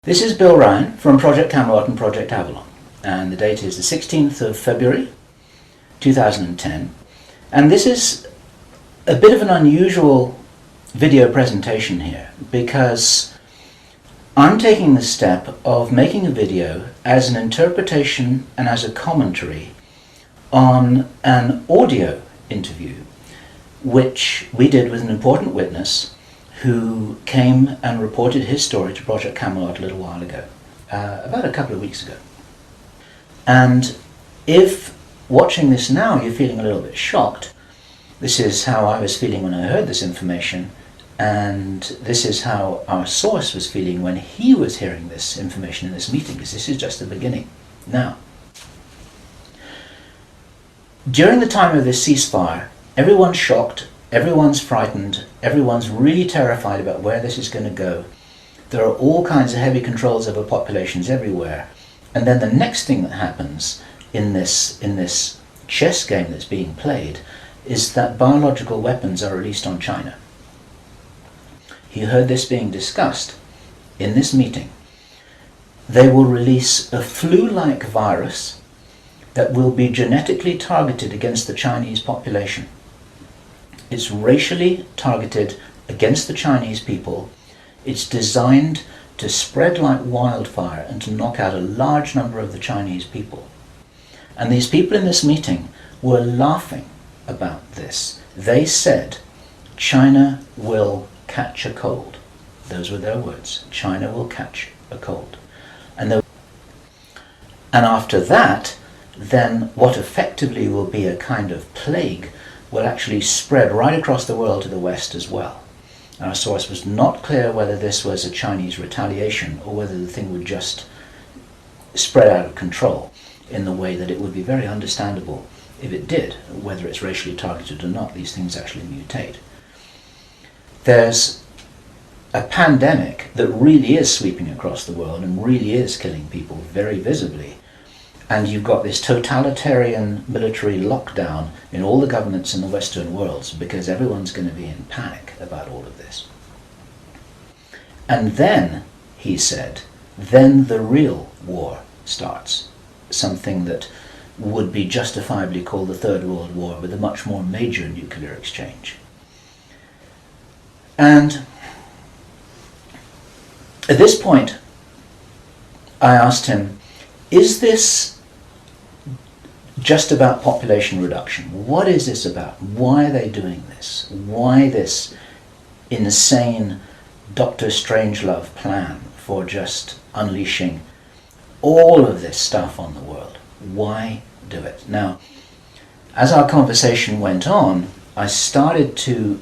This is Bill Ryan from Project Camelot and Project Avalon, and the date is the 16th of February 2010, and this is a bit of an unusual video presentation here because I'm taking the step of making a video as an interpretation and as a commentary on an audio interview which we did with an important witness who came and reported his story to Project Camelot a little while ago, about a couple of weeks ago. And if watching this now you're feeling a little bit shocked, this is how I was feeling when I heard this information, and this is how our source was feeling when he was hearing this information in this meeting, because this is just the beginning. Now, during the time of this ceasefire, everyone's shocked, everyone's frightened, everyone's really terrified about where this is going to go. There are all kinds of heavy controls over populations everywhere. And then the next thing that happens in this chess game that's being played is that biological weapons are released on China. He heard this being discussed in this meeting. They will release a flu-like virus that will be genetically targeted against the Chinese population. It's racially targeted against the Chinese people. It's designed to spread like wildfire and to knock out a large number of the Chinese people. And these people in this meeting were laughing about this. They said, China will catch a cold. Those were their words. China will catch a cold. And after that, then what effectively will be a kind of plague will actually spread right across the world to the West as well. Our source was not clear whether this was a Chinese retaliation or whether the thing would just spread out of control in the way that it would be very understandable if it did, whether it's racially targeted or not. These things actually mutate. There's a pandemic that really is sweeping across the world and really is killing people very visibly. And you've got this totalitarian military lockdown in all the governments in the Western world because everyone's going to be in panic about all of this. And then, he said, then the real war starts. Something that would be justifiably called the Third World War, with a much more major nuclear exchange. And at this point, I asked him, is this just about population reduction? What is this about? Why are they doing this? Why this insane Dr. Strangelove plan for just unleashing all of this stuff on the world? Why do it? Now, as our conversation went on, I started to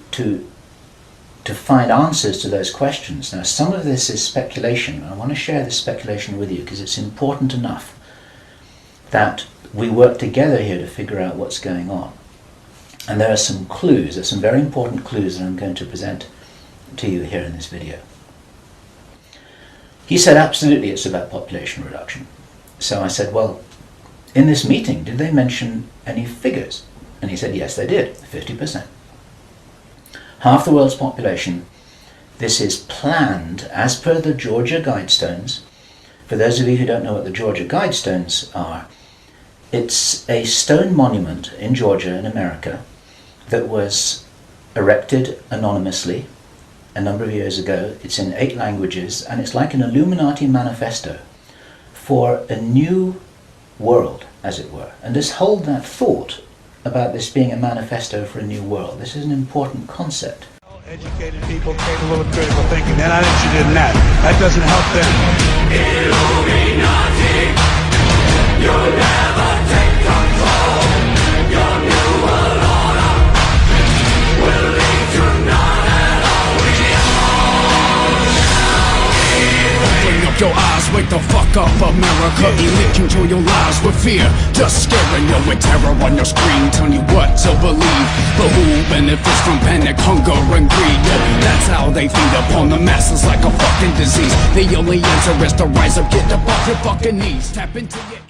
find answers to those questions. Now, some of this is speculation. I want to share this speculation with you because it's important enough that we work together here to figure out what's going on. And there are some clues, there's some very important clues that I'm going to present to you here in this video. He said, absolutely, it's about population reduction. So I said, well, in this meeting, did they mention any figures? And he said, yes, they did, 50%. Half the world's population. This is planned as per the Georgia Guidestones. For those of you who don't know what the Georgia Guidestones are, it's a stone monument in Georgia in America that was erected anonymously a number of years ago. It's in 8 languages, and it's like an Illuminati manifesto for a new world, as it were. And just hold that thought about this being a manifesto for a new world. This is an important concept. Educated people capable of critical thinking. They're not interested in that. That doesn't help them. Illuminati, you'll never take control. Your new world order will lead to none at all. Open up your eyes, wake the fuck up, America. Elite control your lives with fear, just scaring you with terror on your screen, telling you what to believe. But who benefits from panic, hunger, and greed? That's how they feed upon the masses like a fucking disease. The only answer is to rise up, get up off your fucking knees, tap into it.